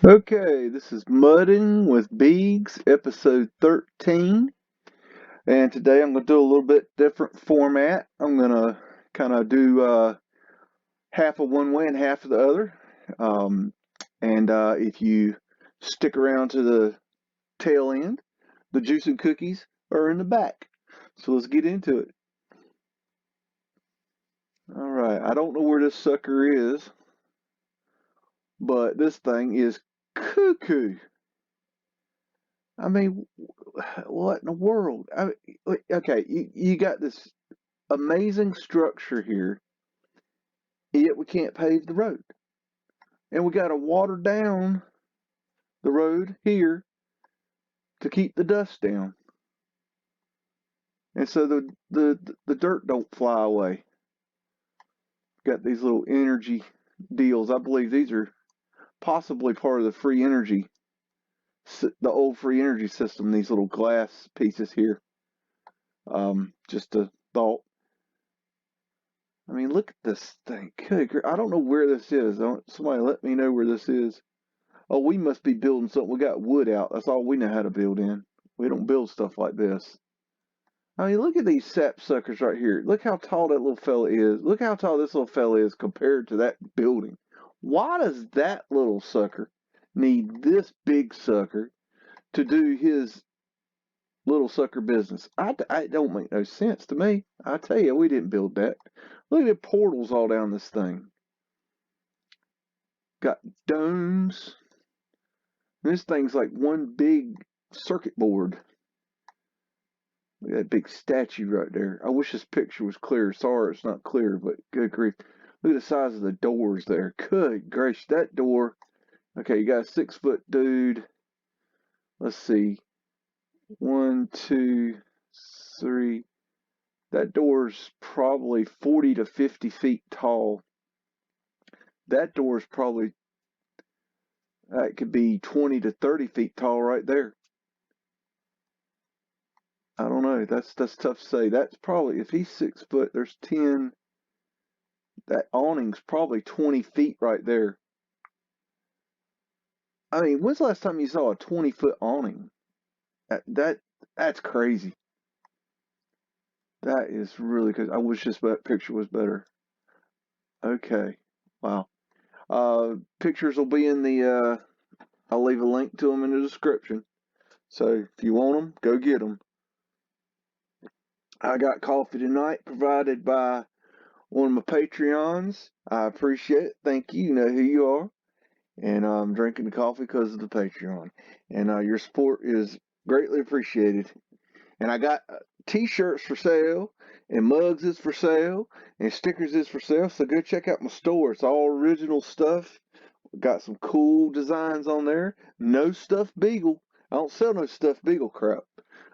Okay, this is Muddin with BEAGS, episode 13. And today I'm going to do a little bit different format. I'm going to kind of do half of one way and half of the other. And if you stick around to the tail end, the juice and cookies are in the back. So let's get into it. All right, I don't know where this sucker is, but this thing is cuckoo. I mean, what in the world? Okay, you got this amazing structure here, yet we can't pave the road. And we got to water down the road here to keep the dust down. And so the dirt don't fly away. Got these little energy deals. I believe these are possibly part of the free energy, the old free energy system, these little glass pieces here. Just a thought. I mean, look at this thing. I don't know where this is. Somebody let me know where this is. Oh, we must be building something. We got wood out. That's all we know how to build in. We don't build stuff like this. I mean, look at these sap suckers right here. Look how tall that little fella is. Look how tall this little fella is compared to that building. Why does that little sucker need this big sucker to do his little sucker business? I don't make no sense to me. I tell you, we didn't build that. Look at the portals all down this thing. Got domes. This thing's like one big circuit board. Look at that big statue right there. I wish this picture was clear. Sorry it's not clear, but good grief. Look at the size of the doors there. Good gracious, that door. Okay, you got a 6-foot dude. Let's see. 1, 2, 3. That door's probably 40 to 50 feet tall. That door's probably, that could be 20 to 30 feet tall right there. I don't know. That's tough to say. That's probably, if he's 6 foot, there's 10. That awning's probably 20 feet right there. I mean, when's the last time you saw a 20-foot awning? That's crazy. That is really good. I wish this picture was better. Okay. Wow. Pictures will be in the. I'll leave a link to them in the description. So if you want them, go get them. I got coffee tonight, provided by one of my Patreons. I appreciate it. Thank you. You know who you are. And I'm drinking the coffee because of the Patreon. And your support is greatly appreciated. And I got t-shirts for sale, and mugs is for sale, and stickers is for sale. So go check out my store. It's all original stuff. Got some cool designs on there. No stuffed beagle. I don't sell no stuffed beagle crap.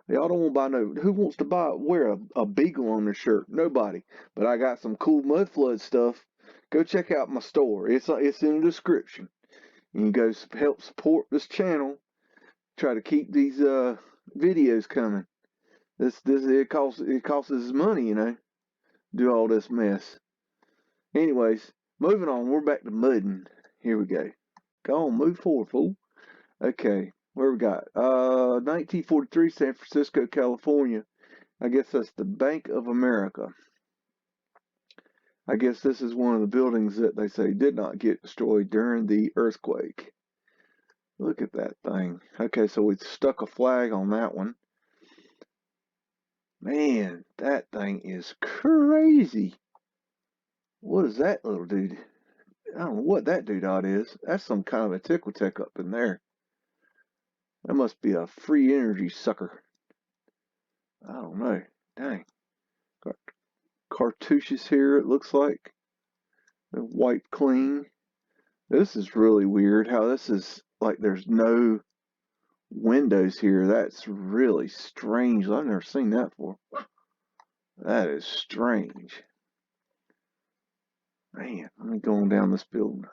Y'all don't want to buy no. Who wants to wear a beagle on their shirt? Nobody. But I got some cool Mudflood stuff. Go check out my store. It's in the description. And you go help support this channel. Try to keep these videos coming. It costs us money, you know, do all this mess. Anyways, moving on. We're back to mudding. Here we go. Go on, move forward, fool. Okay, where we got? 1943, San Francisco, California. I guess that's the Bank of America. I guess this is one of the buildings that they say did not get destroyed during the earthquake. Look at that thing. Okay, so we stuck a flag on that one. Man, that thing is crazy. What is that little dude? I don't know what that doodad is. That's some kind of a tickle tech up in there. That must be a free energy sucker. I don't know. Dang. Got cartouches here, it looks like. They're wiped clean. This is really weird how this is like there's no windows here. That's really strange. I've never seen that before. That is strange. Man, let me go on down this building.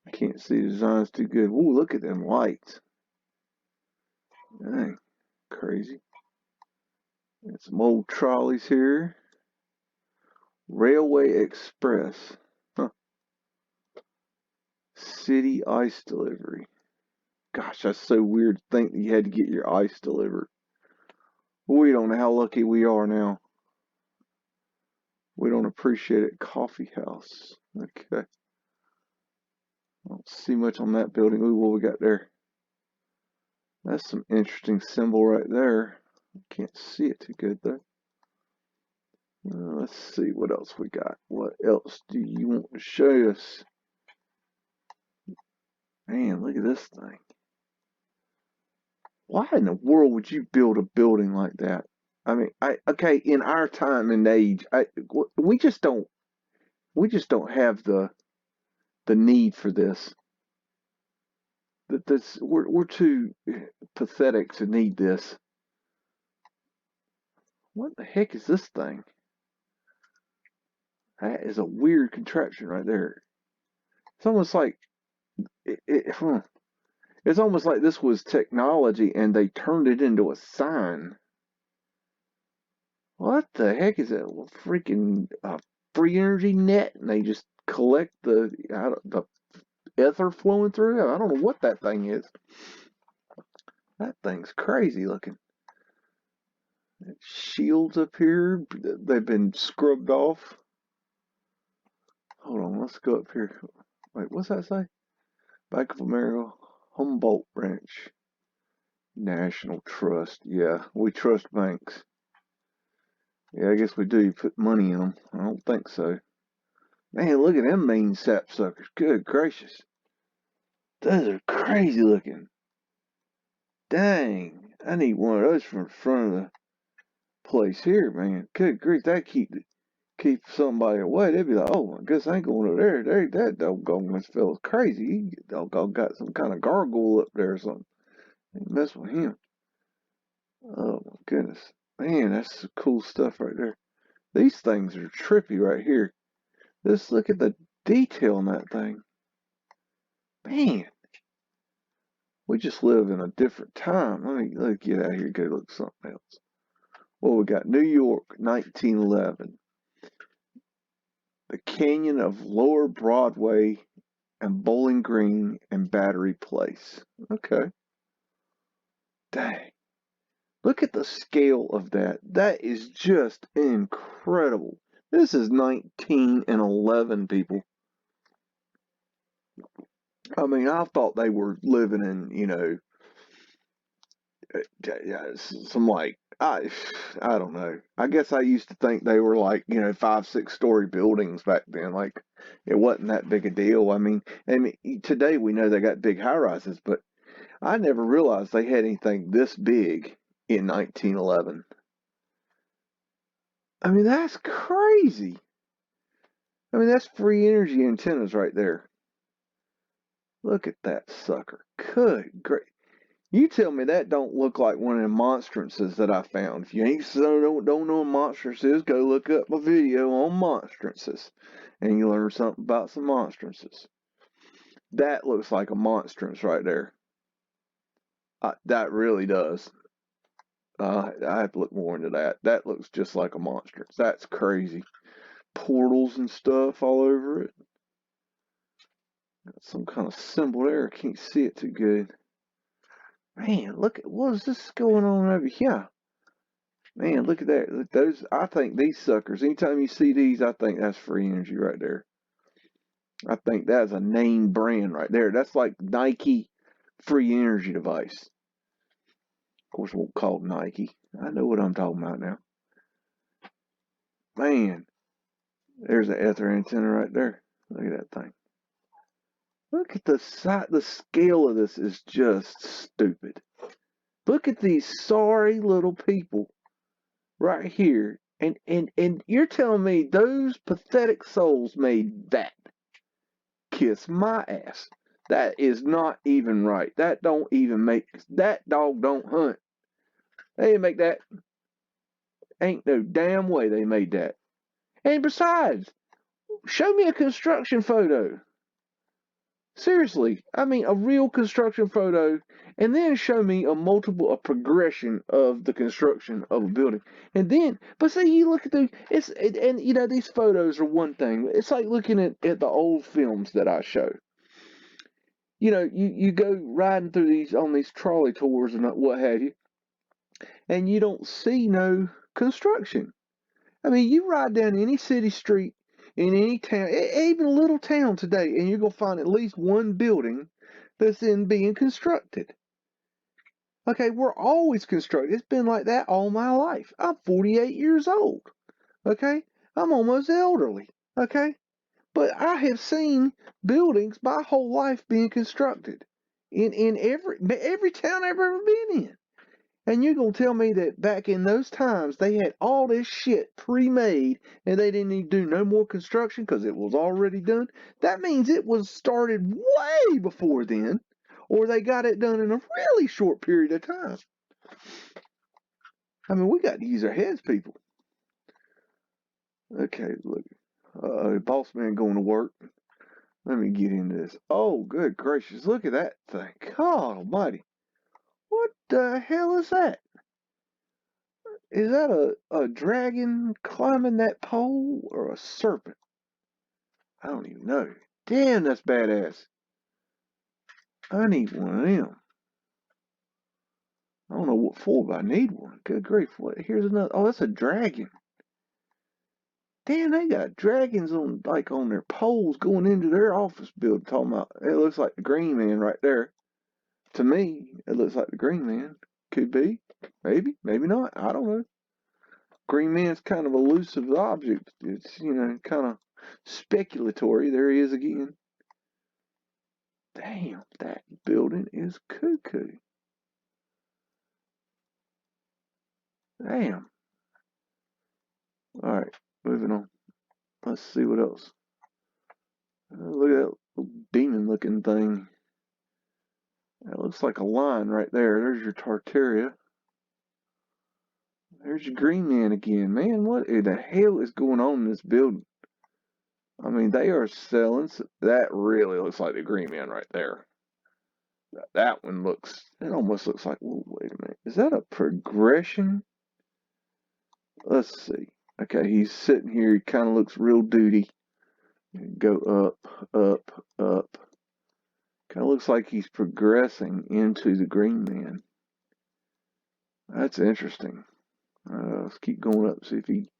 I can't see the designs too good. Ooh, look at them lights. Dang, crazy. Got some old trolleys here. Railway Express. Huh. City ice delivery. Gosh, that's so weird to think that you had to get your ice delivered. We don't know how lucky we are now. We don't appreciate it. Coffee house. Okay. I don't see much on that building. Ooh, what we got there? That's some interesting symbol right there. Can't see it too good though. Let's see what else we got. What else do you want to show us? Man, look at this thing. Why in the world would you build a building like that? I mean, okay, in our time and age, we just don't have the need for this. We're too pathetic to need this. What the heck is this thing? That is a weird contraption right there. It's almost like it's almost like this was technology and they turned it into a sign. What the heck is that? Freaking free energy net, and they just collect the ether flowing through. I don't know what that thing is. That thing's crazy looking. Shields up here, they've been scrubbed off. Hold on, let's go up here. Wait, what's that say? Bank of America, Humboldt branch, National Trust. Yeah, we trust banks. Yeah, I guess we do. You put money in them. I don't think so. Man, look at them mean sapsuckers. Good gracious. Those are crazy looking. Dang. I need one of those from the front of the place here, man. Good grief. That keep somebody away. They'd be like, oh, I guess I ain't going over there. That doggone this fella's crazy. He doggone got some kind of gargoyle up there or something. Ain't mess with him. Oh my goodness. Man, that's some cool stuff right there. These things are trippy right here. Just look at the detail in that thing. Man, we just live in a different time. Let me get out here and go look at something else. Well, we got New York, 1911. The Canyon of Lower Broadway and Bowling Green and Battery Place. Okay. Dang. Look at the scale of that. That is just incredible. This is 1911, people. I mean, I thought they were living in, some like I don't know. I guess I used to think they were like 5, 6 story buildings back then. Like it wasn't that big a deal. I mean, today we know they got big high rises, but I never realized they had anything this big in 1911. I mean, that's crazy. I mean, that's free energy antennas right there. Look at that sucker. Good great. You tell me that don't look like one of them monstrances that I found. If you ain't don't know what monstrance is, go look up my video on monstrances, and you learn something about some monstrances. That looks like a monstrance right there. That really does. I have to look more into that. That looks just like a monstrance. That's crazy. Portals and stuff all over it. Got some kind of symbol there. I can't see it too good. Man, look at what is this going on over here? Man, look at that. Look, those, I think these suckers, anytime you see these, I think that's free energy right there. I think that's a name brand right there. That's like Nike free energy device. Of course, it won't call Nike. I know what I'm talking about now. Man, there's an ether antenna right there. Look at that thing. Look at the size, the scale of this is just stupid. Look at these sorry little people right here. And you're telling me those pathetic souls made that? Kiss my ass. That is not even right. That don't even make, that dog don't hunt. They didn't make that. Ain't no damn way they made that. And besides, show me a construction photo. Seriously, I mean a real construction photo, and then show me a progression of the construction of a building, and then, but see, you look at these photos are one thing. It's like looking at the old films that I show. you know, you go riding through these on these trolley tours and what have you, and you don't see no construction. I mean, you ride down any city street in any town, even a little town today, and you're gonna find at least one building that's in being constructed. Okay, we're always constructed. It's been like that all my life. I'm 48 years old. Okay, I'm almost elderly. Okay, but I have seen buildings my whole life being constructed in every town I've ever been in. And you're gonna tell me that back in those times they had all this shit pre-made and they didn't need to do no more construction because it was already done? That means it was started way before then, or they got it done in a really short period of time. I mean, we got to use our heads, people. Okay, look. Boss man going to work. Let me get into this. Oh, good gracious. Look at that thing. God almighty. What the hell is that? Is that a dragon climbing that pole or a serpent? I don't even know. Damn, that's badass. I need one of them. I don't know what for, but I need one. Good grief. What? Here's another. Oh, that's a dragon. Damn, they got dragons on their poles going into their office building. Talking about it looks like the Green Man right there. To me, it looks like the Green Man. Could be, maybe, maybe not. I don't know. Green Man's kind of elusive object. It's kind of speculatory. There he is again. Damn, that building is cuckoo. Damn. All right, moving on. Let's see what else. Look at that little demon-looking thing. That looks like a line right there. There's your Tartaria. There's your Green Man again. Man, what the hell is going on in this building? I mean, they are selling. That really looks like the Green Man right there. That one looks, it almost looks like, well, wait a minute. Is that a progression? Let's see. Okay, he's sitting here. He kind of looks real duty. Go up, up, up. Kind of looks like he's progressing into the Green Man. That's interesting. Let's keep going up, see if he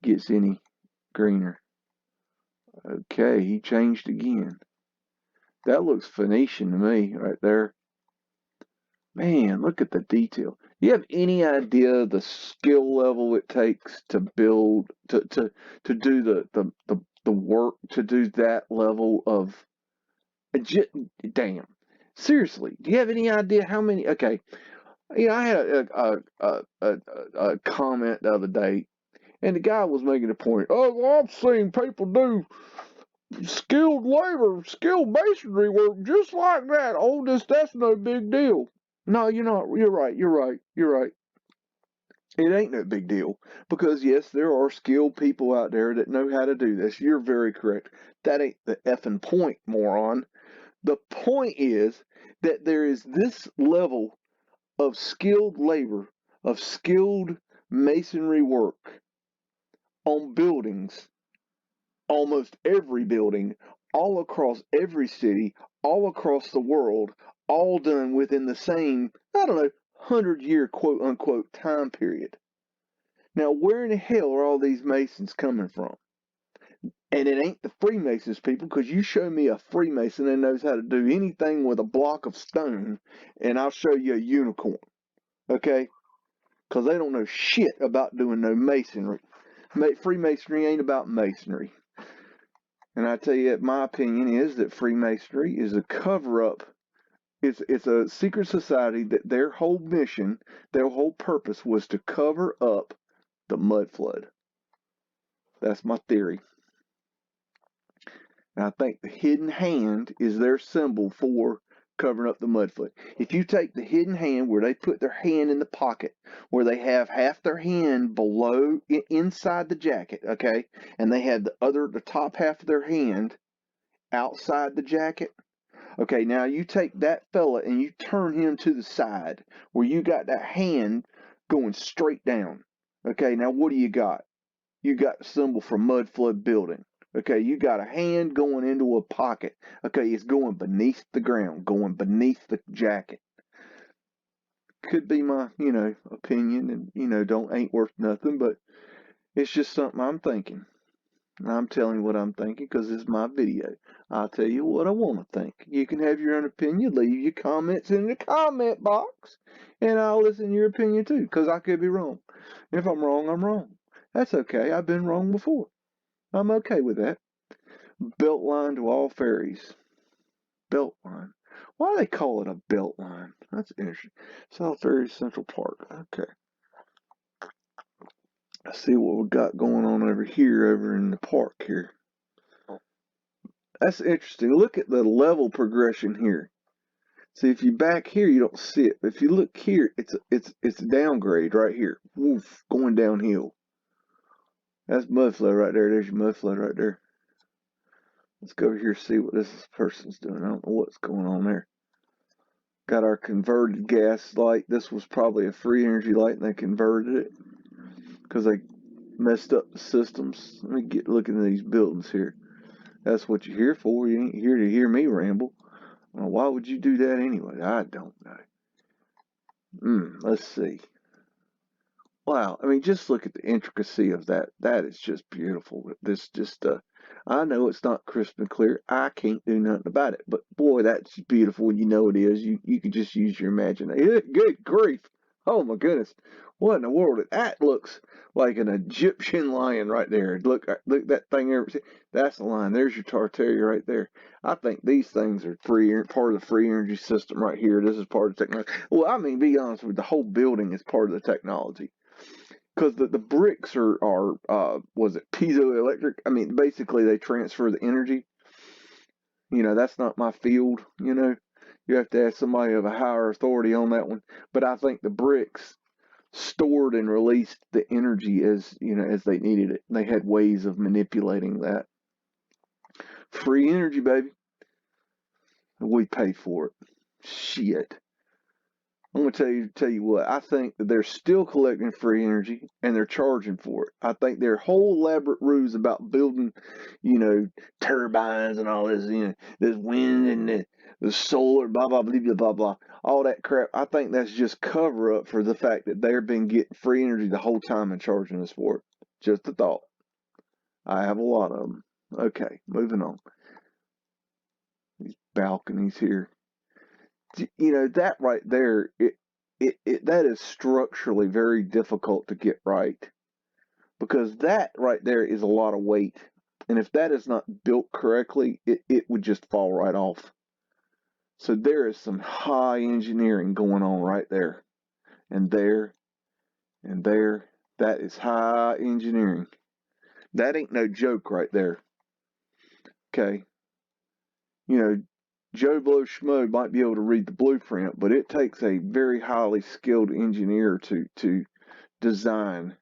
gets any greener. Okay, he changed again. That looks Phoenician to me right there. Man, look at the detail. Do you have any idea the skill level it takes to build to do the work to do that level of damn. Seriously, do you have any idea how many? Okay, I had a comment the other day, and the guy was making a point. Oh, well, I've seen people do skilled labor, skilled masonry work just like that. Oh, that's no big deal. No, you're not. You're right. You're right. You're right. It ain't no big deal because yes, there are skilled people out there that know how to do this. You're very correct. That ain't the effing point, moron. The point is that there is this level of skilled labor, of skilled masonry work on buildings, almost every building, all across every city, all across the world, all done within the same, I don't know, 100-year quote unquote time period. Now, where in the hell are all these Masons coming from? And it ain't the Freemasons, people, because you show me a Freemason that knows how to do anything with a block of stone, and I'll show you a unicorn. Okay? Because they don't know shit about doing no masonry. Freemasonry ain't about masonry. And I tell you, my opinion is that Freemasonry is a cover-up. It's a secret society that their whole mission, their whole purpose was to cover up the Mudflood. That's my theory. And I think the hidden hand is their symbol for covering up the Mudflood. If you take the hidden hand where they put their hand in the pocket, where they have half their hand below, inside the jacket, okay, and they have the top half of their hand outside the jacket, okay, now you take that fella and you turn him to the side where you got that hand going straight down. Okay, now what do you got? You got the symbol for Mudflood building. Okay, you got a hand going into a pocket. Okay, it's going beneath the ground, going beneath the jacket. Could be my, opinion, and ain't worth nothing, but it's just something I'm thinking. I'm telling you what I'm thinking because it's my video. I'll tell you what I want to think. You can have your own opinion. Leave your comments in the comment box, and I'll listen to your opinion too because I could be wrong. If I'm wrong, I'm wrong. That's okay. I've been wrong before. I'm okay with that. Belt line to all ferries. Belt line. Why do they call it a belt line? That's interesting. South Ferry Central Park. Okay. Let's see what we got going on over here, over in the park here. That's interesting. Look at the level progression here. See, if you back here, you don't see it. But if you look here, it's a downgrade right here. Woof, going downhill. That's Mudflood right there. There's your Mudflood right there. Let's go over here and see what this person's doing. I don't know what's going on there. Got our converted gas light. This was probably a free energy light, and they converted it because they messed up the systems. Let me get looking at these buildings here. That's what you're here for. You ain't here to hear me ramble. Well, why would you do that anyway? I don't know. Let's see. Wow, I mean, just look at the intricacy of that. That is just beautiful. This just, I know it's not crisp and clear. I can't do nothing about it. But boy, that's beautiful. You know it is. You can just use your imagination. Good grief. Oh my goodness. What in the world? That looks like an Egyptian lion right there. Look that thing there. That's the lion. There's your Tartaria right there. I think these things are part of the free energy system right here. This is part of the technology. Well, I mean, be honest with you, the whole building is part of the technology because the bricks are was it piezoelectric? I mean, basically they transfer the energy. That's not my field. You have to ask somebody of a higher authority on that one. But I think the bricks stored and released the energy as they needed it. They had ways of manipulating that. Free energy, baby. We pay for it. Shit. I'm gonna tell you what. I think that they're still collecting free energy and they're charging for it. I think their whole elaborate ruse about building, turbines and all this, this wind and the solar, blah blah blah blah blah blah, all that crap. I think that's just cover up for the fact that they've been getting free energy the whole time and charging us for it. Just a thought. I have a lot of them. Okay, moving on. These balconies here. That right there, that is structurally very difficult to get right because that right there is a lot of weight, and if that is not built correctly, it would just fall right off. So there is some high engineering going on right there, and there, and there. That is high engineering. That ain't no joke right there. Okay, Joe Blow Schmo might be able to read the blueprint, but it takes a very highly skilled engineer to design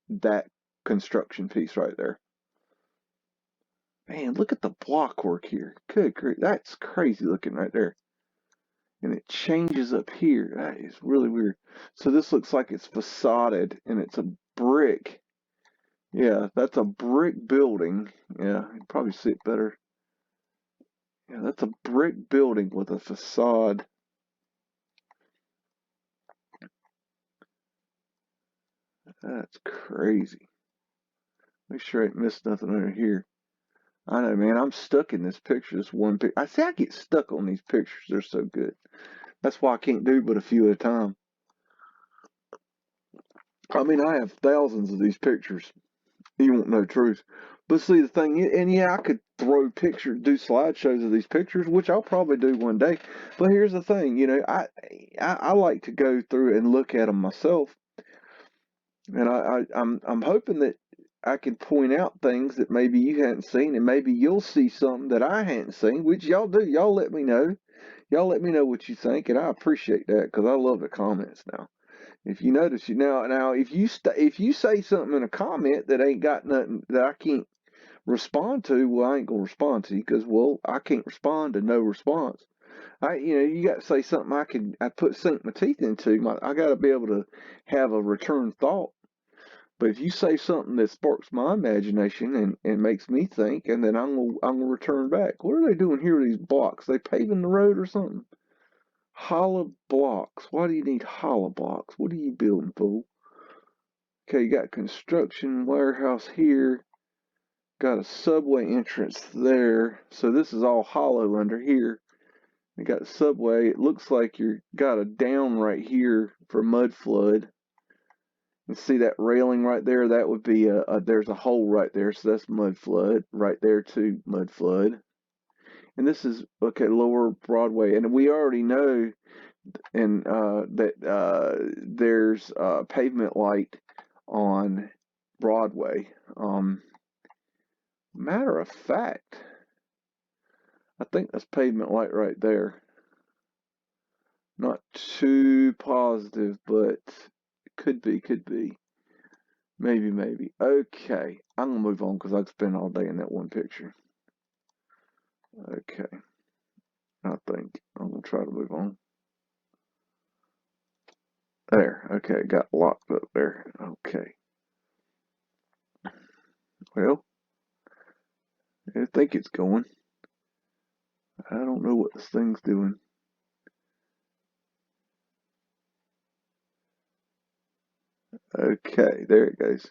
that construction piece right there. Man, look at the block work here. Good grief, that's crazy looking right there. And it changes up here. That is really weird. So this looks like it's facaded and it's a brick. Yeah, that's a brick building. Yeah, you can probably see it better. Yeah, that's a brick building with a facade. That's crazy. Make sure I ain't missed nothing over here. I know, man. I'm stuck in this picture. This one picture. I get stuck on these pictures. They're so good. That's why I can't do but a few at a time. I mean, I have thousands of these pictures. You won't know truth. But see, the thing is, and yeah, I could do slideshows of these pictures, which I'll probably do one day. But here's the thing, I like to go through and look at them myself, and I'm hoping that I can point out things that maybe you hadn't seen, and maybe you'll see something that I hadn't seen, which y'all do. Y'all let me know. Y'all let me know what you think, and I appreciate that because I love the comments now. If you notice, now if you say something in a comment that ain't got nothing that I can't respond to, well, I ain't gonna respond to you because, well, I can't respond to no response. You got to say something I put sink my teeth into. I got to be able to have a return thought. But if you say something that sparks my imagination and makes me think, and then I'm gonna return back. What are they doing here with these blocks? They paving the road or something? Hollow blocks. Why do you need hollow blocks? What are you building, fool? Okay, you got construction warehouse here. Got a subway entrance there. So this is all hollow under here. You got the subway. It looks like you got a down right here for Mudflood. You see that railing right there? That would be there's a hole right there, so that's Mudflood. Right there too, Mudflood. And this is okay, Lower Broadway, and we already know and that there's pavement light on Broadway. Matter of fact, I think that's pavement light right there. Not too positive, but could be, could be. Maybe, maybe. Okay, I'm gonna move on because I'd spend all day in that one picture. Okay, I think I'm gonna try to move on. There, okay, got locked up there. Okay. Well, I think it's going. I don't know what this thing's doing. Okay, there it goes.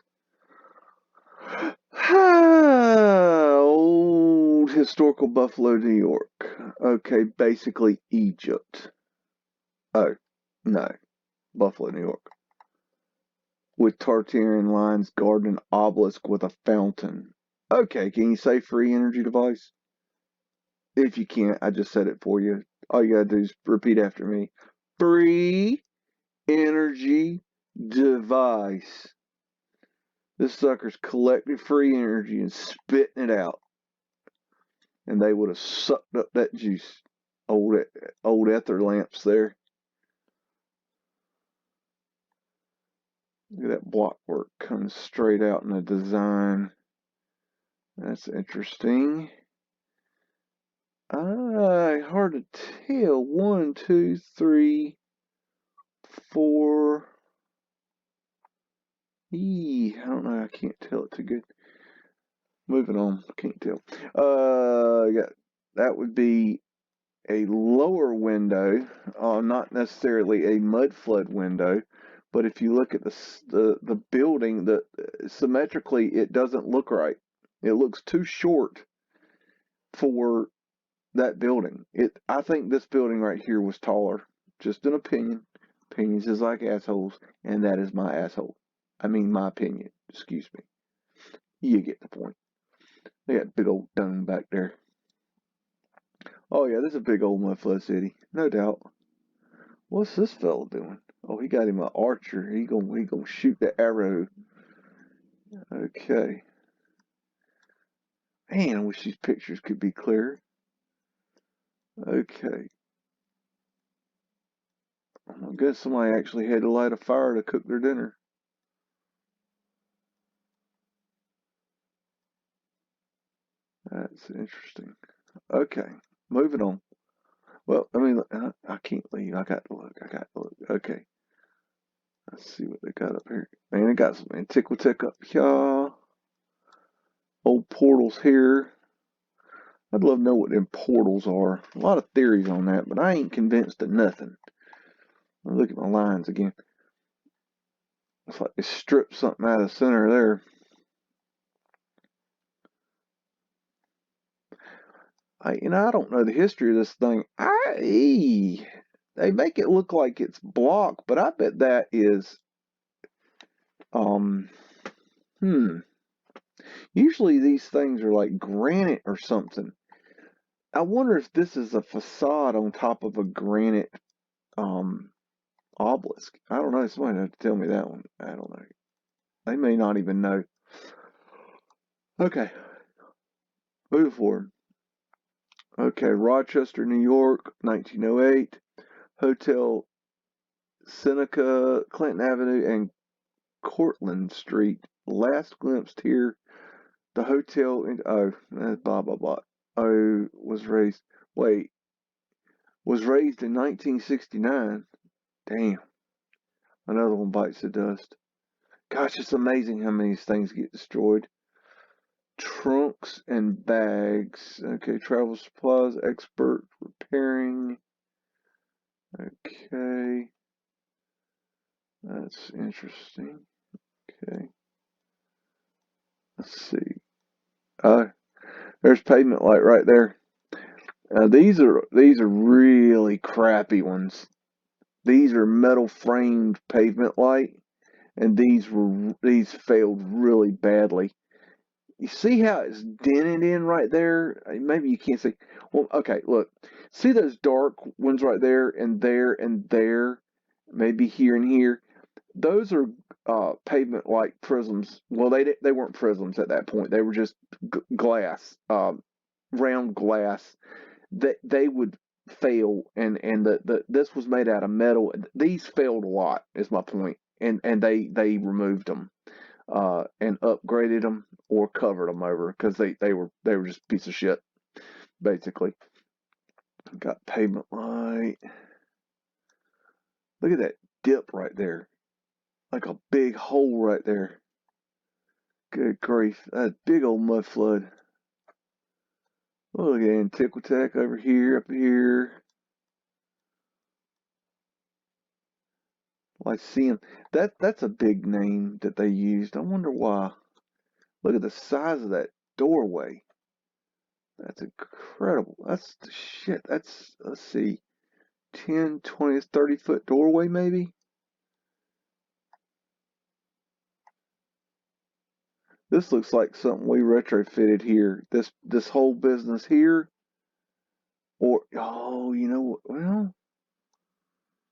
Old historical Buffalo, New York. Okay, basically Egypt. Oh, no, Buffalo, New York. With Tartarian lines guarding an obelisk with a fountain. Okay, can you say free energy device? If you can't, I just said it for you. All you gotta do is repeat after me. Free energy device. This sucker's collecting free energy and spitting it out. And they would have sucked up that juice. Old ether lamps there. Look at that block work coming straight out in the design. That's interesting. Hard to tell. 1, 2, 3, 4. I don't know. I can't tell it too good. Moving on. Can't tell. Yeah, that would be a lower window, not necessarily a mud flood window, but if you look at the building, symmetrically it doesn't look right. It looks too short for that building. I think this building right here was taller. Just an opinion. Opinions is like assholes, and that is my asshole. I mean my opinion. Excuse me. You get the point. They got big old dome back there. Oh yeah, this is a big old Mudflood city, no doubt. What's this fella doing? Oh, he got him an archer. He gonna shoot the arrow. Okay. Man, I wish these pictures could be clearer. Okay. I guess somebody actually had to light a fire to cook their dinner. That's interesting. Okay, moving on. Well, I mean, I can't leave. I got to look. I got to look. Okay. Let's see what they got up here. Man, they got some antiquity up here. Old portals here. I'd love to know what them portals are. A lot of theories on that, but I ain't convinced of nothing. Look at my lines again. It's like they stripped something out of the center there. I don't know the history of this thing. They make it look like it's block, but I bet that is, um, hmm. Usually these things are like granite or something. I wonder if this is a facade on top of a granite, um, obelisk. I don't know. Somebody have to tell me that one. I don't know. They may not even know. Okay, move forward. Okay, Rochester, New York, 1908. Hotel Seneca, Clinton Avenue, and Cortlandt Street. Last glimpsed here. The hotel in blah blah blah. Oh, was raised. Wait, was raised in 1969. Damn, another one bites the dust. Gosh, it's amazing how many things get destroyed. Trunks and bags. Okay, travel supplies, expert repairing. Okay, that's interesting. Okay, let's see. There's pavement light right there. These are really crappy ones. These are metal framed pavement light, and these failed really badly. You see how it's dented in right there? Maybe you can't see. Well, okay, look. See those dark ones right there and there and there? Maybe here and here. Those are pavement like prisms. Well, they weren't prisms at that point. They were just glass, round glass. They would fail, and this was made out of metal. These failed a lot, is my point, and they removed them and upgraded them or covered them over because they were just a piece of shit basically. Got pavement light. Look at that dip right there, like a big hole right there. Good grief, that big old mud flood. Look at Antiquitech over here, up here. Lyceum. That's a big name that they used. I wonder why. Look at the size of that doorway. That's incredible. That's the shit. That's, let's see, 10, 20, 30-foot doorway maybe? This looks like something we retrofitted here. This whole business here. Or, oh, you know what? Well,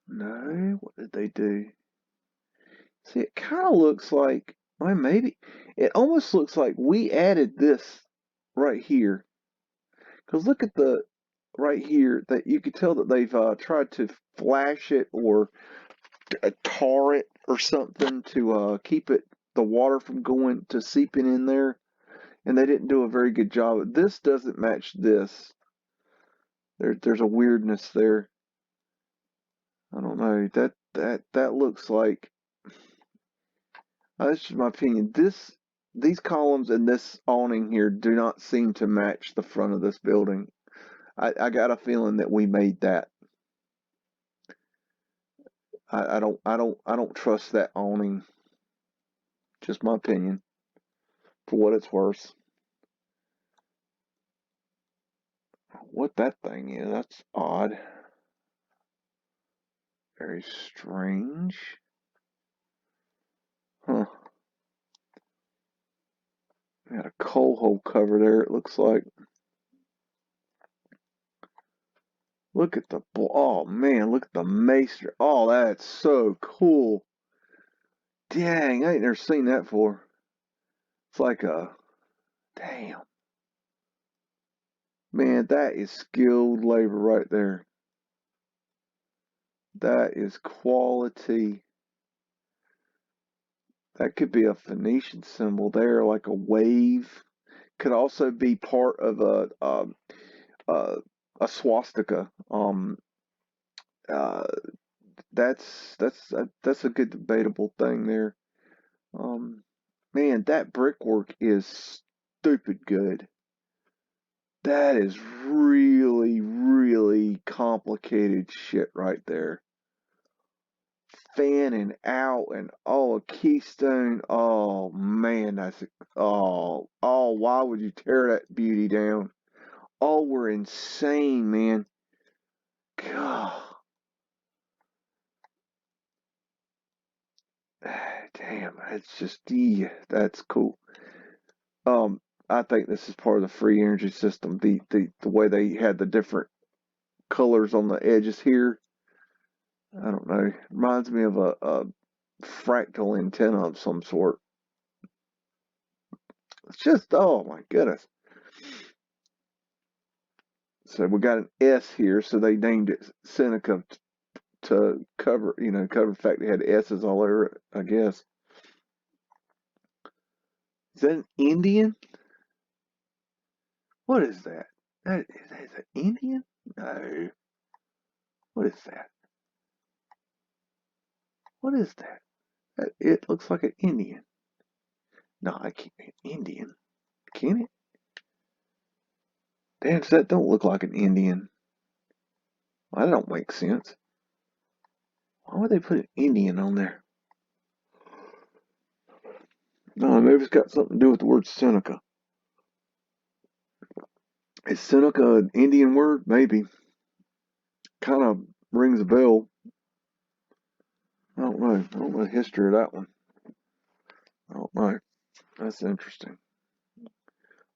no. What did they do? See, it kind of looks like, well, maybe. It almost looks like we added this right here. Because look at the right here that you could tell that they've tried to flash it or tar it or something to keep it the water from going to seeping in there, and they didn't do a very good job. This doesn't match this. There's a weirdness there. I don't know. That looks like that's just my opinion. These columns and this awning here do not seem to match the front of this building. I got a feeling that we made that. I don't trust that awning. Just my opinion, for what it's worth. What that thing is, that's odd. Very strange. Huh. Got a coal hole cover there, it looks like. Look at the, oh man, look at the maester. Oh, that's so cool. Dang, I ain't never seen that before. It's like a, damn. Man, that is skilled labor right there. That is quality. That could be a Phoenician symbol there, like a wave. Could also be part of a, a swastika. Uh, that's a good debatable thing there. Um, Man, that brickwork is stupid good. That is really, really complicated shit right there. Fanning out and oh, a keystone. Oh man, why would you tear that beauty down? Oh, we're insane, man. God. Damn, it's just, yeah, that's cool. I think this is part of the free energy system. The way they had the different colors on the edges here. I don't know. Reminds me of a fractal antenna of some sort. It's just, oh my goodness. So we got an S here, so they named it Seneca to cover, cover the fact they had S's all over it, I guess. Is that an Indian? What is that? Is that Indian? No. What is that? What is that? It looks like an Indian. No, I can't be an Indian. Can it? Damn, that don't look like an Indian. Well, that don't make sense. Why would they put an Indian on there? No, maybe it's got something to do with the word Seneca. Is Seneca an Indian word? Maybe. Kind of rings a bell. I don't know. I don't know the history of that one. I don't know. That's interesting.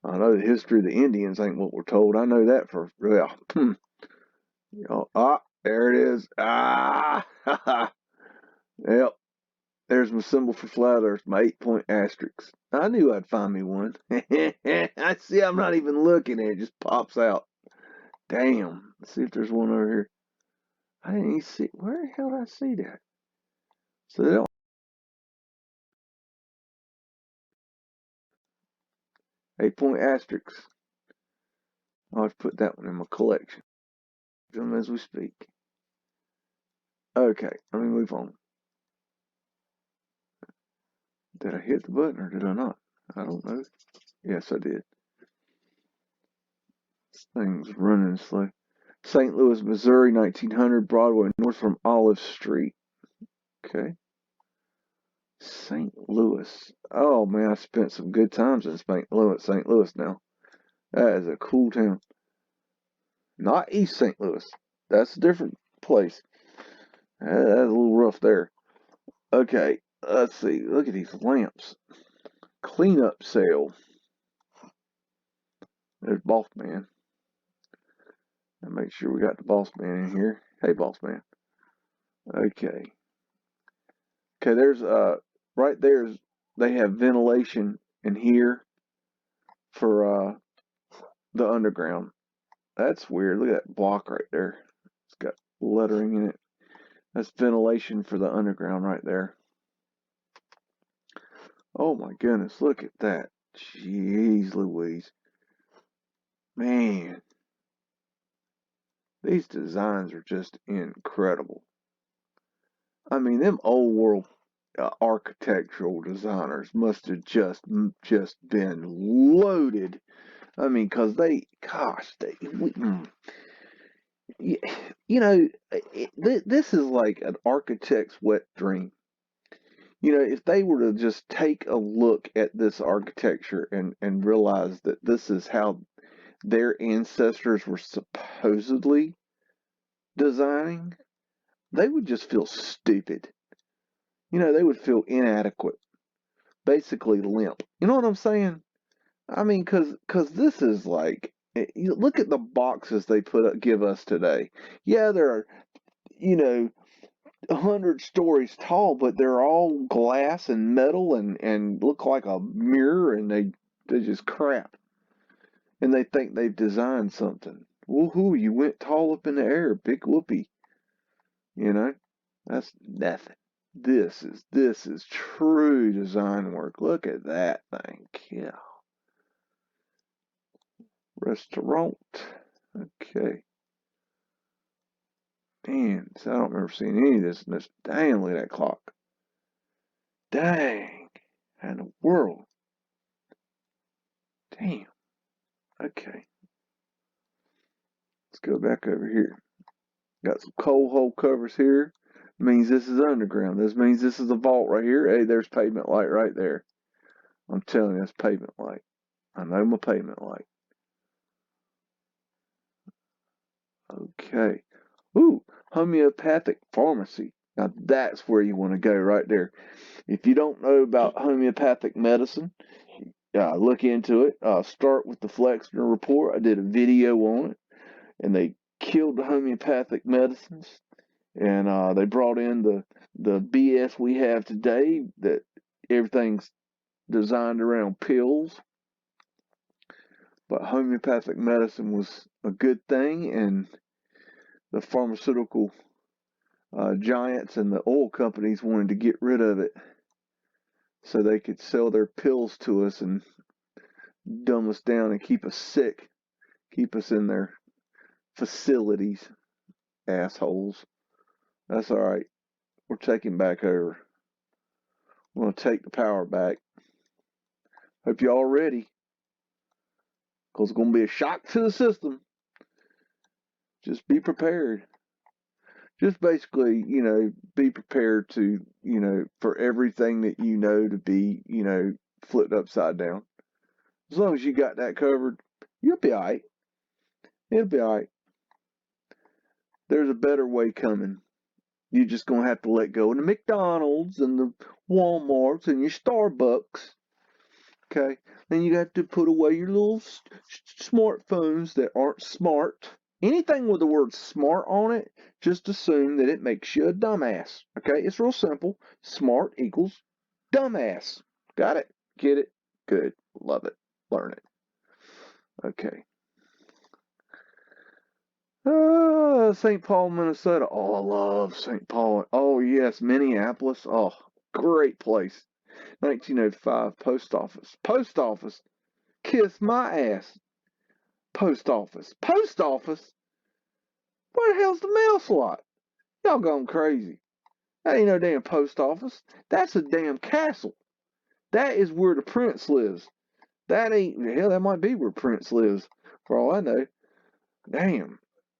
I know the history of the Indians ain't what we're told. I know that for real. There it is. Yep. There's my symbol for flat Earth, my 8-point asterisk. I knew I'd find me one. I see. I'm not even looking at it; just pops out. Damn. Let's see if there's one over here. I didn't even see. Where the hell did I see that? So they don't. 8-point asterisk. I'll have to put that one in my collection as we speak. Okay, let me move on. Did I hit the button or did I not? I don't know. Yes, I did. This thing's running slow. St. Louis, Missouri, 1900, Broadway, north from Olive Street. Okay. St. Louis. Oh man, I spent some good times in St. Louis now. That is a cool town. Not East St. Louis. That's a different place. That's a little rough there. Okay, let's see. Look at these lamps. Cleanup sale. There's Boss Man. And make sure we got the Boss Man in here. Hey, Boss Man. Okay. Okay, there's right there's they have ventilation in here for the underground. That's weird. Look at that block right there. It's got lettering in it. That's ventilation for the underground right there. Oh my goodness, look at that. Jeez Louise. Man. These designs are just incredible. I mean, them old world architectural designers must have just been loaded. I mean, cause you know, this is like an architect's wet dream. You know, if they were to just take a look at this architecture and realize that this is how their ancestors were supposedly designing, they would just feel stupid. You know, they would feel inadequate, basically limp. You know what I'm saying? I mean, cause this is like, you look at the boxes they give us today. Yeah, they're, you know, 100 stories tall, but they're all glass and metal and look like a mirror, and they just crap. And they think they've designed something. Woohoo! You went tall up in the air, big whoopee. You know, that's nothing. This is true design work. Look at that thing. Yeah. Restaurant. Okay. Man, so I don't remember seeing any of this in this. Dang, look at that clock. Dang. How in the world? Damn. Okay. Let's go back over here. Got some coal hole covers here. Means this is underground. This means this is a vault right here. Hey, there's pavement light right there. I'm telling you, that's pavement light. I know my pavement light. Okay. Ooh, homeopathic pharmacy. Now that's where you want to go right there. If you don't know about homeopathic medicine, look into it. Start with the Flexner report. I did a video on it, and they killed the homeopathic medicines, and they brought in the BS we have today, that everything's designed around pills. But homeopathic medicine was a good thing, and the pharmaceutical giants and the oil companies wanted to get rid of it so they could sell their pills to us and dumb us down and keep us sick, keep us in their facilities. Assholes. That's all right. We're taking back over. I'm going to take the power back. Hope y'all ready, because it's going to be a shock to the system. Just be prepared. Just basically, be prepared to, for everything that to be, flipped upside down. As long as you got that covered, you'll be all right. It'll be all right. There's a better way coming. You're just going to have to let go of the McDonald's and the Walmarts and your Starbucks. Okay? Then you have to put away your little smartphones that aren't smart. Anything with the word smart on it, just assume that it makes you a dumbass. Okay? It's real simple. Smart equals dumbass. Got it? Get it? Good. Love it. Learn it. Okay. St. Paul, Minnesota. Oh, I love St. Paul. Oh, yes, Minneapolis. Oh, great place. 1905, post office. Post office. Kiss my ass. Post office. Post office? Where the hell's the mail slot? Y'all going crazy. That ain't no damn post office. That's a damn castle. That is where the prince lives. That ain't, hell, that might be where Prince lives, for all I know. Damn.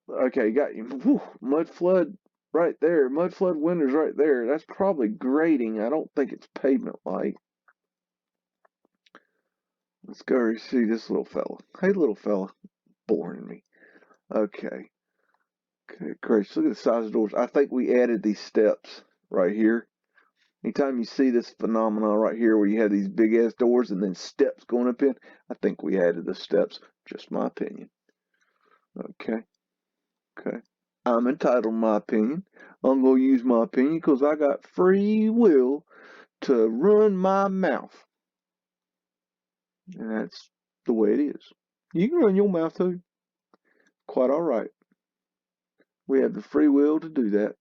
Okay, got you. Whew, Mudflood right there. Mudflood windows right there. That's probably grading. I don't think it's pavement light. Let's go see this little fella. Hey, little fella. Boring me. Okay. Okay, great. Look at the size of the doors. I think we added these steps right here. Anytime you see this phenomenon right here where you have these big ass doors and then steps going up in, I think we added the steps. Just my opinion. Okay. Okay. I'm entitled to my opinion. I'm going to use my opinion because I got free will to run my mouth. And that's the way it is. You can run your mouth too. Quite all right. We have the free will to do that.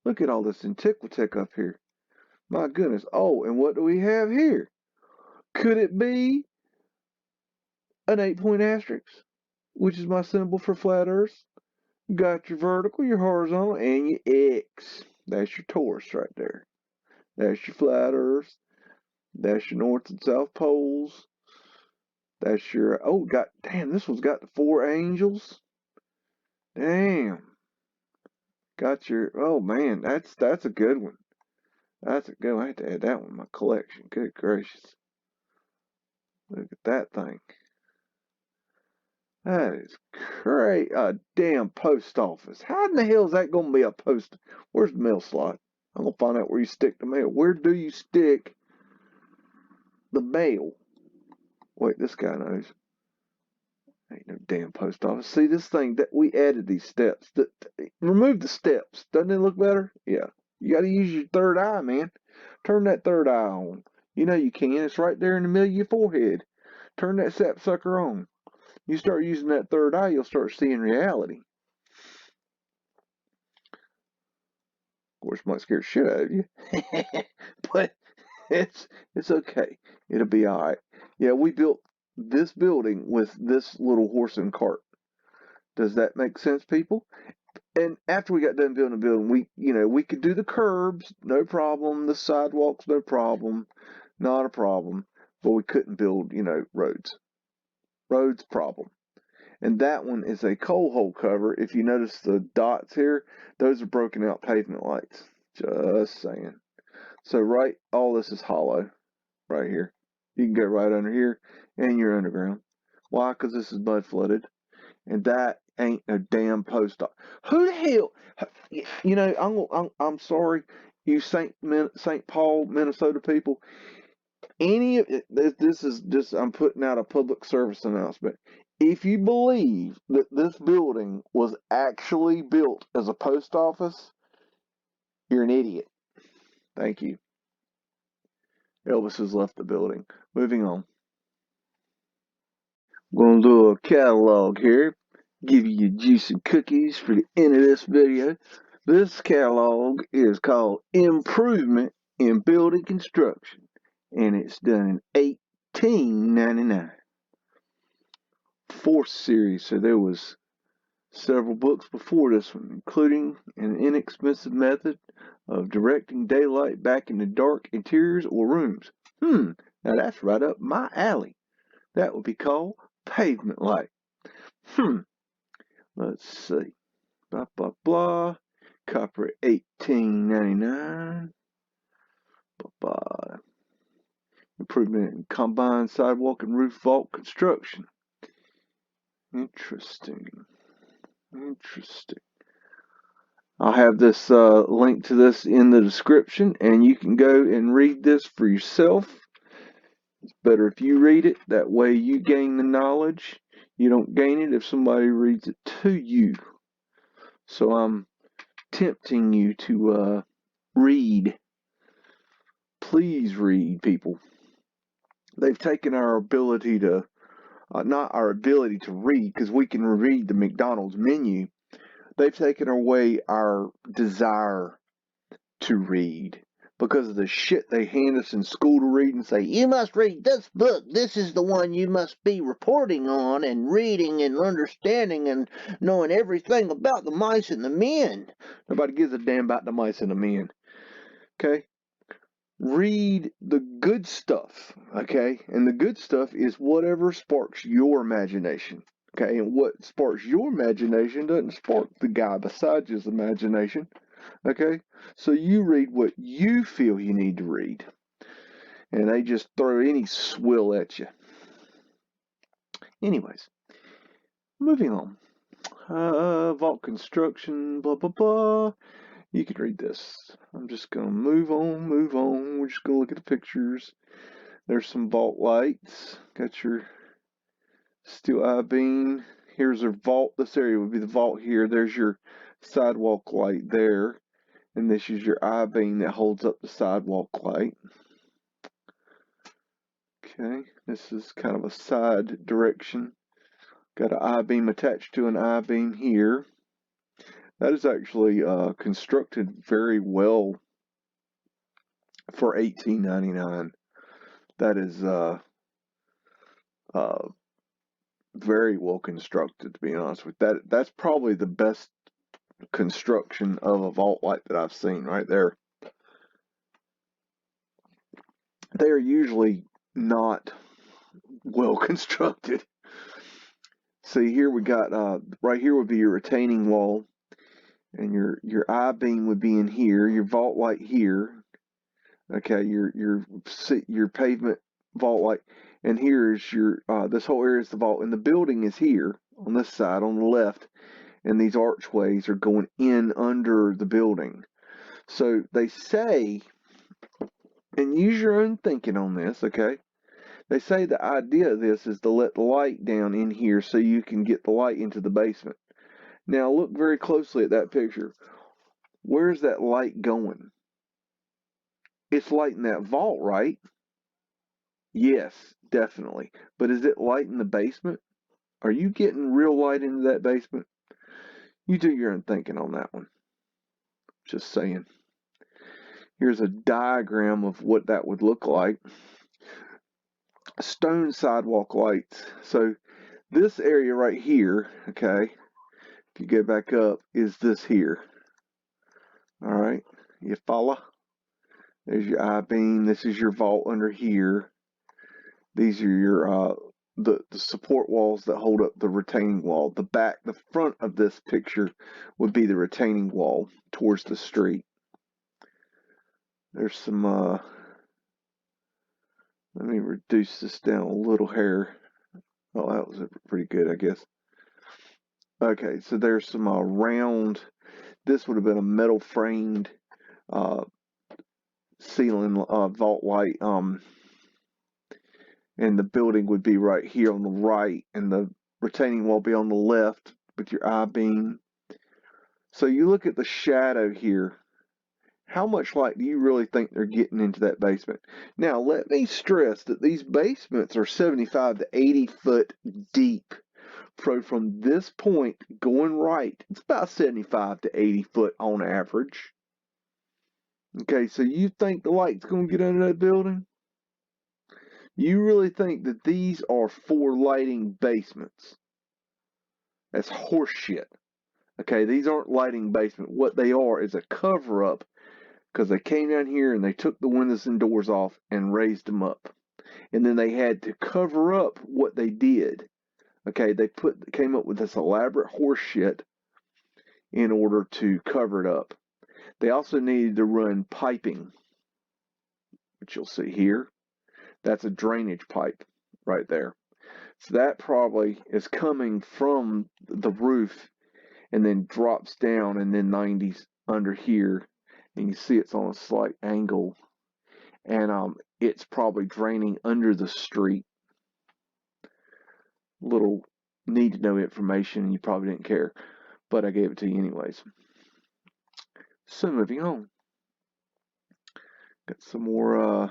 Look at all this antiquity up here. My goodness. Oh, and what do we have here? Could it be an 8-point asterisk, which is my symbol for flat earth? You got your vertical, your horizontal, and your X. That's your torus right there. That's your flat earth. That's your north and south poles. That's your, oh, damn, this one's got the 4 angels. Damn. Got your, oh man, that's a good one. That's a good one. I have to add that one to my collection. Good gracious. Look at that thing. That is great. A damn post office. How in the hell is that going to be a post? Where's the mail slot? I'm going to find out where you stick the mail. Where do you stick the mail? Wait, this guy knows. Ain't no damn post office. See this thing that we added these steps. Remove the steps. Doesn't it look better? Yeah. You got to use your third eye, man. Turn that third eye on. You know you can. It's right there in the middle of your forehead. Turn that sapsucker on. You start using that third eye, you'll start seeing reality. Of course, it might scare the shit out of you, but it's okay. It'll be all right. Yeah, we built this building with this little horse and cart. Does that make sense, people? And after we got done building the building, we could do the curbs, no problem. The sidewalks, no problem, not a problem. But we couldn't build, roads. Roads, problem. And that one is a coal hole cover. If you notice the dots here, those are broken out pavement lights. Just saying. So all this is hollow right here. You can go right under here and you're underground. Why? Because this is mud flooded. And that ain't a damn post office. Who the hell? I'm sorry, you St. Paul, Minnesota people. Any of this is just, I'm putting out a public service announcement. If you believe that this building was actually built as a post office, you're an idiot. Thank you. Elvis has left the building. Moving on. I'm going to do a catalog here. Give you your juicy cookies for the end of this video. This catalog is called Improvement in Building Construction, and it's done in 1899. 4th series, so there was several books before this one, including an inexpensive method of directing daylight back into dark interiors or rooms. Now that's right up my alley. That would be called pavement light. Let's see. Blah, blah, blah. Copyright 1899. Blah, blah. Improvement in combined sidewalk and roof vault construction. Interesting. I'll have this link to this in the description, and you can go and read this for yourself. It's better if you read it. That way you gain the knowledge. You don't gain it if somebody reads it to you. So I'm tempting you to read. Please read, people. They've taken our ability to, not our ability to read, because we can read the McDonald's menu. They've taken away our desire to read because of the shit they hand us in school to read and say, you must read this book. This is the one you must be reporting on and reading and understanding and knowing everything about the mice and the men. Nobody gives a damn about the mice and the men. Okay? Read the good stuff. Okay? And the good stuff is whatever sparks your imagination. Okay? And what sparks your imagination doesn't spark the guy beside you's imagination. Okay? So you read what you feel you need to read. And they just throw any swill at you. Anyways, moving on. Vault construction, blah, blah, blah. You can read this. I'm just going to move on. We're just going to look at the pictures. There's some vault lights. Got your steel I-beam. Here's a vault. This area would be the vault here. There's your sidewalk light there. And this is your I-beam that holds up the sidewalk light. Okay, this is kind of a side direction. Got an I-beam attached to an I-beam here. That is actually constructed very well for $18.99. That is very well constructed, to be honest with you. That's probably the best construction of a vault light that I've seen right there. They are usually not well constructed. See, here we got right here would be your retaining wall, and your I-beam would be in here, your vault light here. Okay, your pavement vault light, and here is your this whole area is the vault, and the building is here on this side on the left, and these archways are going in under the building. So they say, and use your own thinking on this, okay? They say the idea of this is to let the light down in here so you can get the light into the basement. Now look very closely at that picture. Where's that light going? It's lighting that vault, right? Yes, definitely. But is it light in the basement? Are you getting real light into that basement? You do your own thinking on that one. Just saying. Here's a diagram of what that would look like. Stone sidewalk lights. So this area right here, okay, if you go back up, is this here. Alright, you follow? There's your I-beam. This is your vault under here. These are your the support walls that hold up the retaining wall. The front of this picture would be the retaining wall towards the street. There's some let me reduce this down a little hair. Oh, that was pretty good, I guess. Okay, so there's some round, this would have been a metal framed ceiling vault light, and the building would be right here on the right, and the retaining wall be on the left with your I-beam. So you look at the shadow here. How much light do you really think they're getting into that basement? Now, let me stress that these basements are 75 to 80 foot deep. So from this point going right, it's about 75 to 80 foot on average. Okay, so you think the light's going to get under that building? You really think that these are for lighting basements? That's horseshit. Okay, these aren't lighting basement. What they are is a cover-up because they came down here and they took the windows and doors off and raised them up. And then they had to cover up what they did. Okay, they came up with this elaborate horse shit in order to cover it up. They also needed to run piping, which you'll see here. That's a drainage pipe right there. So that probably is coming from the roof and then drops down and then 90s under here. And you see it's on a slight angle. And it's probably draining under the street. Little need to know information, you probably didn't care, but I gave it to you anyways. So moving on. Got some more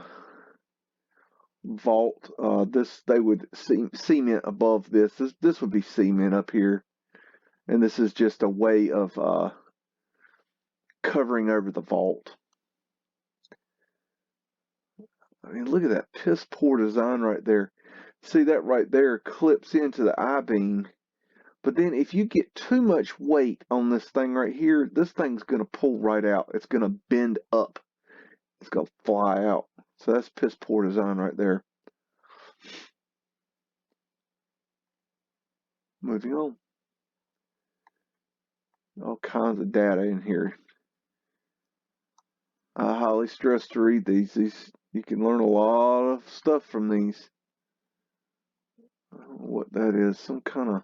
vault. This they would cement above this. This would be cement up here, and this is just a way of covering over the vault. I mean, look at that piss poor design right there. See that right there clips into the I-beam. But then if you get too much weight on this thing right here, this thing's going to pull right out. It's going to bend up. It's going to fly out. So that's piss poor design right there. Moving on. All kinds of data in here. I highly stress to read these. You can learn a lot of stuff from these. I don't know what that is. Some kind of,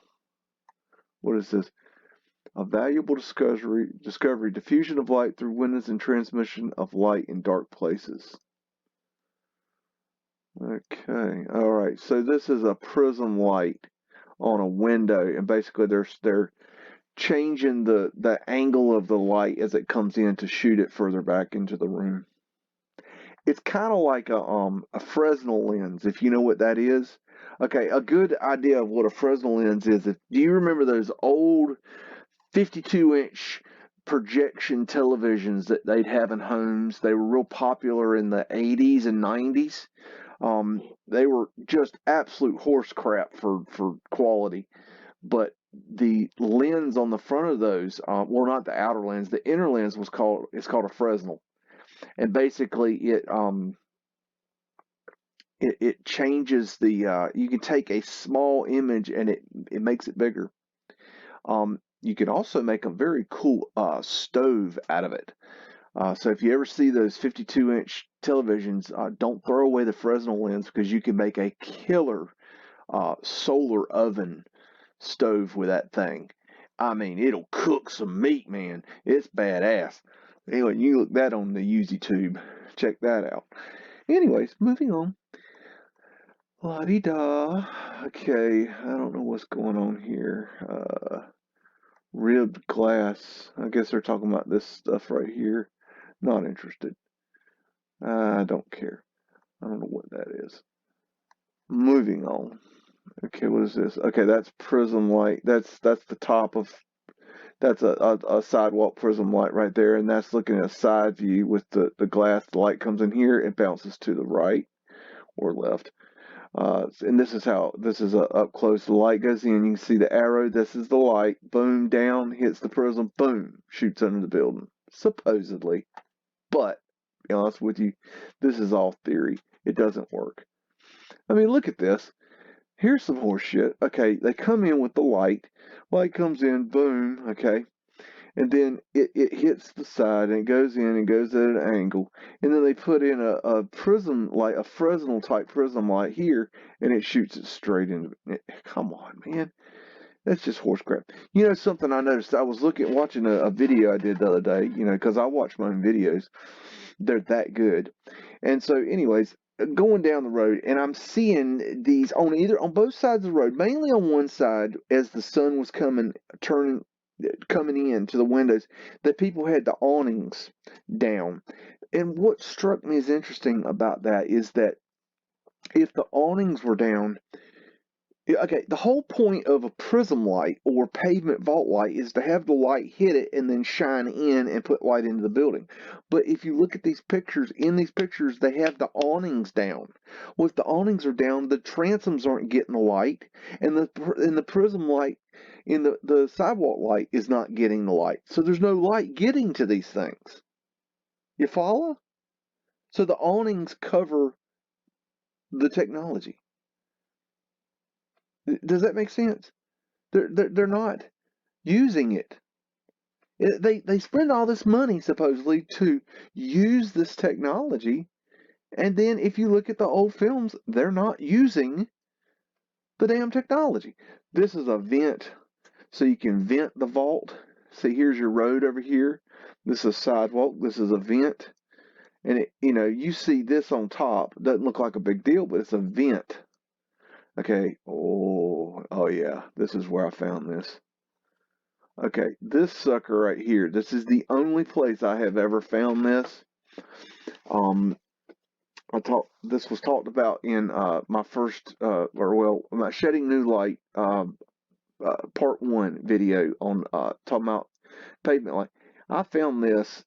what is this? A valuable discovery, diffusion of light through windows and transmission of light in dark places. Okay, all right. So this is a prism light on a window, and basically they're changing the angle of the light as it comes in to shoot it further back into the room. It's kind of like a Fresnel lens, if you know what that is. Okay, a good idea of what a Fresnel lens is. Do you remember those old 52-inch projection televisions that they'd have in homes? They were real popular in the 80s and 90s. They were just absolute horse crap for quality. But the lens on the front of those, well, not the outer lens, the inner lens it's called a Fresnel. And basically it changes the you can take a small image and it makes it bigger. You can also make a very cool stove out of it. So if you ever see those 52-inch televisions, don't throw away the Fresnel lens because you can make a killer solar oven stove with that thing. I mean, it'll cook some meat, man. It's badass. Anyway, you look that on the YouTube. Check that out. Anyways, moving on. La-di-da. Okay, I don't know what's going on here. Ribbed glass. I guess they're talking about this stuff right here. Not interested. I don't care. I don't know what that is. Moving on. Okay, what is this? Okay, that's prism light. That's the top of, that's a sidewalk prism light right there, and that's looking at a side view with the glass. The light comes in here, it bounces to the right or left. And this is a up close. The light goes in, you can see the arrow. This is the light. Boom, down, hits the prism. Boom, shoots under the building. Supposedly. But, to be honest with you, this is all theory. It doesn't work. I mean, look at this. Here's some horse shit. Okay, they come in with the light. Light comes in, boom, okay. And then it hits the side and it goes in and goes at an angle. And then they put in a prism light, a Fresnel type prism light here, and it shoots it straight into it. Come on, man. That's just horse crap. You know something I noticed? I was watching a video I did the other day, because I watch my own videos. They're that good. And so, anyways, going down the road, and I'm seeing these on both sides of the road, mainly on one side as the sun was coming in to the windows, that people had the awnings down. And what struck me as interesting about that is that if the awnings were down, okay, the whole point of a prism light or pavement vault light is to have the light hit it and then shine in and put light into the building. But if you look at these pictures, they have the awnings down. Well, if the awnings are down, the transoms aren't getting the light, and the prism light And the sidewalk light is not getting the light. So there's no light getting to these things. You follow? So the awnings cover the technology. Does that make sense? They're not using it. They spend all this money supposedly to use this technology, and then if you look at the old films, they're not using the damn technology. This is a vent, so you can vent the vault. See, here's your road over here. This is a sidewalk. This is a vent. And you see this on top. Doesn't look like a big deal, but it's a vent. Okay. Oh yeah. This is where I found this. Okay, this sucker right here. This is the only place I have ever found this. Um, This was talked about in my first, my Shedding New Light part 1 video on talking about pavement light. I found this,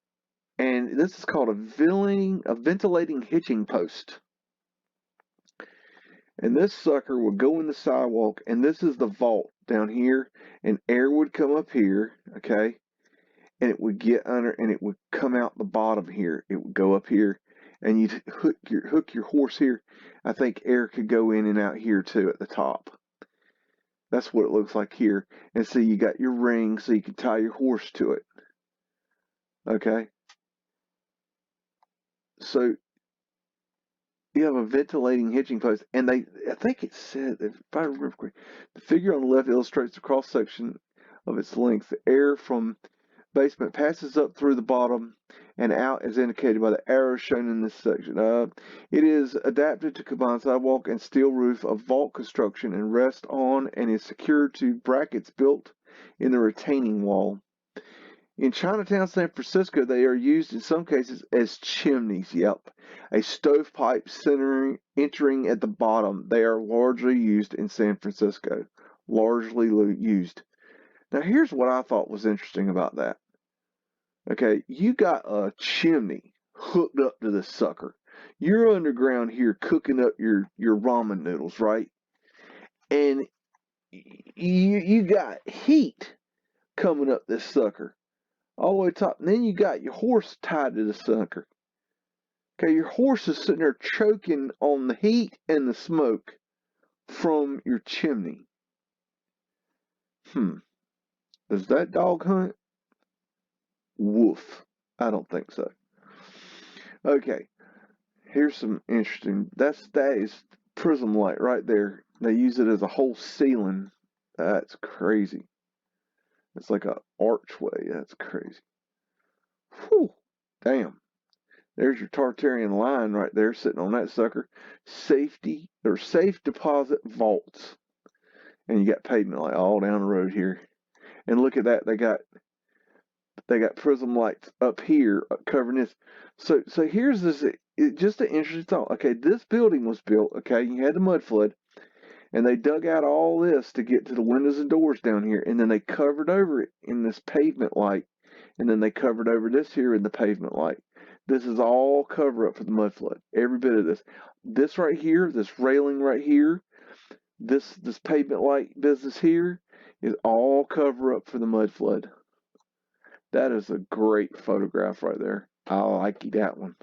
and this is called a ventilating hitching post. And this sucker would go in the sidewalk, and this is the vault down here, and air would come up here, okay, and it would get under, and it would come out the bottom here. It would go up here, and you'd hook your horse here. I think air could go in and out here too at the top. That's what it looks like here. And so you got your ring, so you can tie your horse to it. Okay. So you have a ventilating hitching post, and I think it said, if I remember correctly, the figure on the left illustrates the cross section of its length. The air from basement passes up through the bottom and out as indicated by the arrows shown in this section. It is adapted to combine sidewalk and steel roof of vault construction and rests on and is secured to brackets built in the retaining wall. In Chinatown, San Francisco, they are used in some cases as chimneys. Yep. A stovepipe entering at the bottom. They are largely used in San Francisco. Largely used. Now, here's what I thought was interesting about that. Okay, you got a chimney hooked up to this sucker. You're underground here cooking up your ramen noodles, right? And you got heat coming up this sucker all the way top. And then you got your horse tied to the sucker. Okay, your horse is sitting there choking on the heat and the smoke from your chimney. Does that dog hunt? Woof. I don't think so. Okay, here's some interesting. That is prism light right there. They use it as a whole ceiling. That's crazy. It's like an archway. That's crazy. Whew. Damn. There's your Tartarian line right there sitting on that sucker. Safety or safe deposit vaults. And you got pavement light all down the road here. And look at that. They got prism lights up here covering this. So here's this just an interesting thought. Okay, this building was built, okay, you had the mud flood, and they dug out all this to get to the windows and doors down here, and then they covered over it in this pavement light, and then they covered over this here in the pavement light. This is all cover up for the mud flood. Every bit of this. This right here, this railing right here, this pavement light business here is all cover up for the mud flood. That is a great photograph right there. I like that one.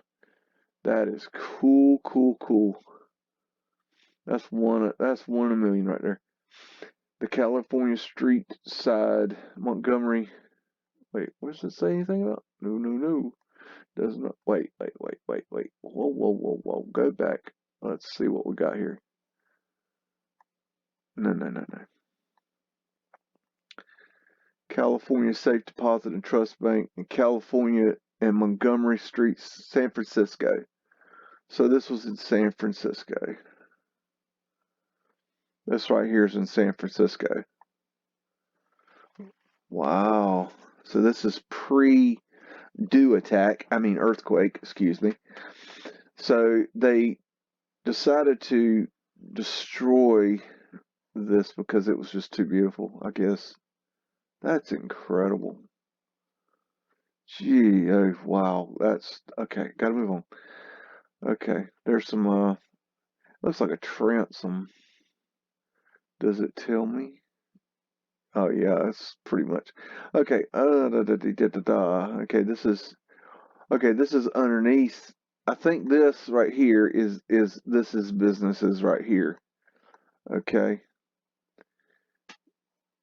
That is cool, cool, cool. That's one in a million right there. The California street side, Montgomery. Wait, what does it say anything about? No. Does not. Wait. Whoa. Go back. Let's see what we got here. No. California Safe Deposit and Trust Bank in California and Montgomery Street, San Francisco. So this was in San Francisco. This right here is in San Francisco. Wow. So this is earthquake, excuse me. So they decided to destroy this because it was just too beautiful, I guess. That's incredible. Gee, oh, wow. That's, okay, gotta move on. Okay, there's some, looks like a transom. Does it tell me? Oh yeah, that's pretty much. Okay. Okay, this is underneath. I think this right here is this is businesses right here. Okay.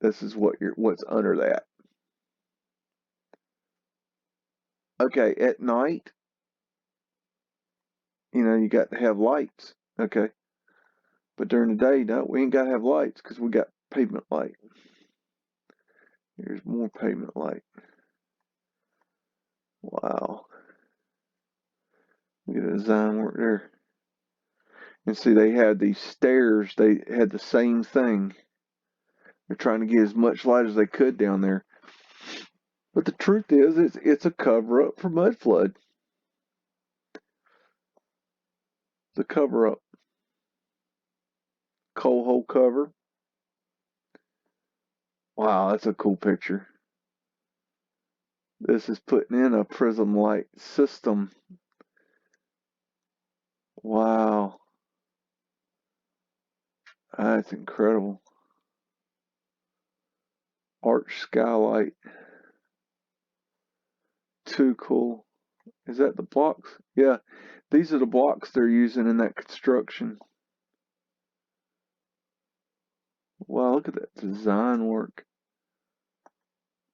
This is what's under that. Okay, at night, you got to have lights. Okay. But during the day, no, we ain't got to have lights because we got pavement light. Here's more pavement light. Wow. Look at the design work there. And see, they had these stairs. They had the same thing. They're trying to get as much light as they could down there. But the truth is, it's a cover up for Mudflood. It's a cover up. Coal hole cover. Wow, that's a cool picture. This is putting in a prism light system. Wow. That's incredible. Arch skylight. Too cool. Is that the blocks? Yeah. These are the blocks they're using in that construction. Wow, look at that design work.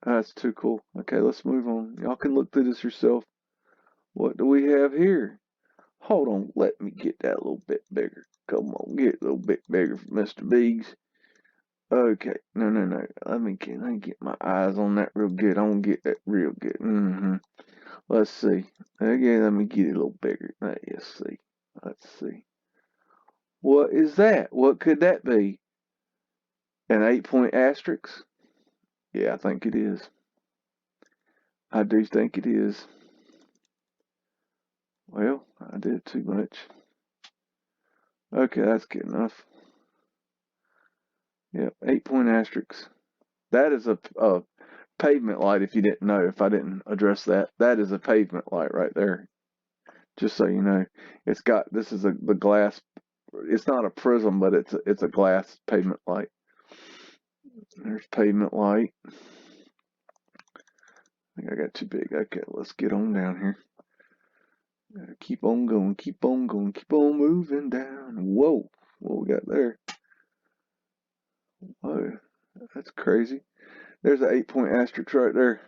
That's too cool. Okay, let's move on. Y'all can look through this yourself. What do we have here? Hold on, let me get that a little bit bigger. Come on, get a little bit bigger for Mr. Biggs. Okay, no. Let me get my eyes on that real good. I want to get that real good. Let's see. Okay, let me get it a little bigger. Let's see. Let's see. What is that? What could that be? An 8-point asterisk? Yeah, I think it is. I do think it is. Well, I did too much. Okay, that's good enough. Yep, 8-point asterisk. That is a pavement light, if you didn't know, if I didn't address that. That is a pavement light right there. Just so you know. This is the glass. It's not a prism, but it's a glass pavement light. There's pavement light. I think I got too big. Okay, let's get on down here. Keep on going, keep on going, keep on moving down. Whoa, what we got there? Oh, that's crazy. There's an 8-point asterisk right there.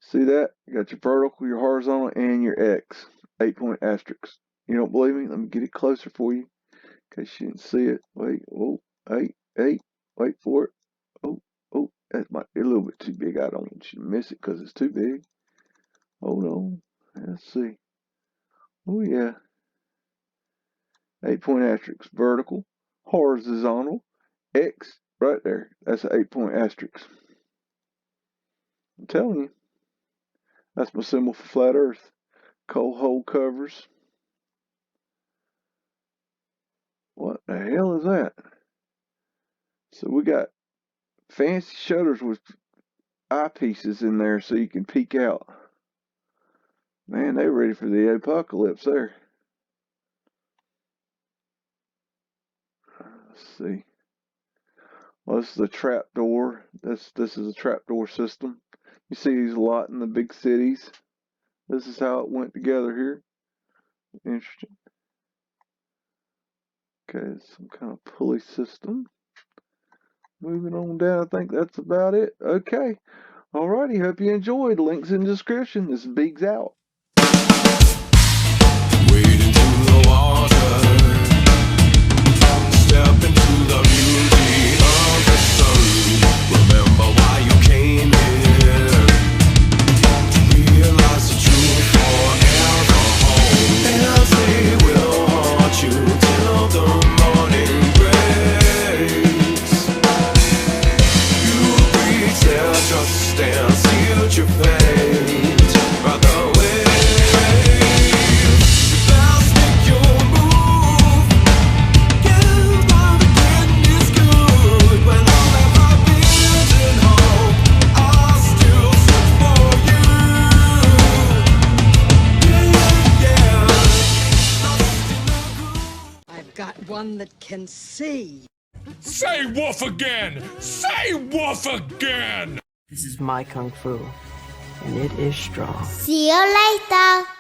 See that? You got your vertical, your horizontal, and your X. 8-point asterisk. You don't believe me? Let me get it closer for you. In case you didn't see it. Wait, oh, 8. Wait for it. Oh, that might be a little bit too big. I don't want you to miss it because it's too big. Hold on. Let's see. Oh, yeah. 8-point asterisk. Vertical, horizontal, X right there. That's an 8-point asterisk. I'm telling you. That's my symbol for flat earth. Coal hole covers. What the hell is that? So we got fancy shutters with eyepieces in there so you can peek out. Man, they ready for the apocalypse there. Let's see. Well, this is a trap door. This is a trap door system. You see these a lot in the big cities. This is how it went together here. Interesting. Okay, some kind of pulley system. Moving on down, I think that's about it. Okay. Alrighty, hope you enjoyed. Links in the description. This is Beags out. Wade into the water, step into the beauty of the sun. Remember why you came here, to realize the truth forever home. And they will haunt you till the morning breaks. You breach their trust and sealed your fate by the way. I've got one that can see. Say woof again! Say woof again! This is my kung fu, and it is strong. See you later.